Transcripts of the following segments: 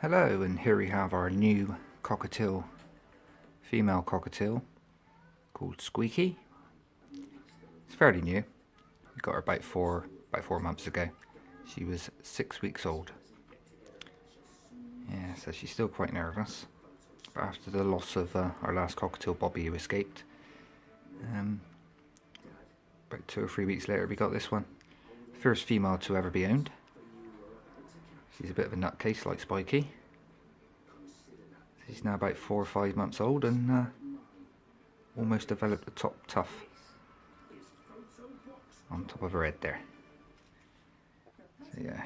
Hello, and here we have our new cockatiel, female cockatiel, called Squeaky. It's fairly new. We got her about four months ago. She was 6 weeks old. Yeah, so she's still quite nervous. But after the loss of our last cockatiel, Bobby, who escaped, about 2 or 3 weeks later we got this one. First female to ever be owned. She's a bit of a nutcase like Spiky. She's now about 4 or 5 months old and almost developed a top tuft on top of her head there. So yeah,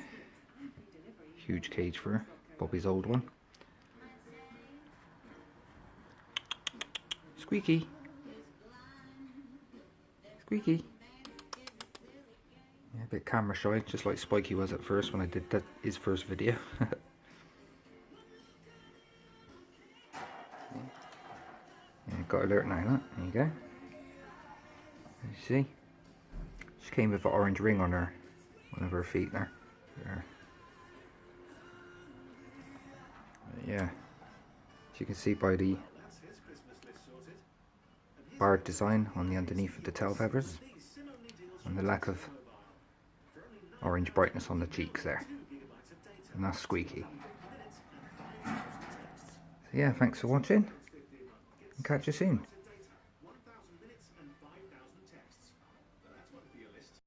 huge cage for her, Bobby's old one. Squeaky, Squeaky. Yeah, a bit camera shy, just like Spiky was at first when I did his first video. Yeah, got alert now, look. There you go. You see? She came with an orange ring on her, one of her feet there. Yeah, as you can see by the barred design on the underneath of the tail feathers and the lack of orange brightness on the cheeks there. And that's Squeaky. So yeah, thanks for watching and catch you soon.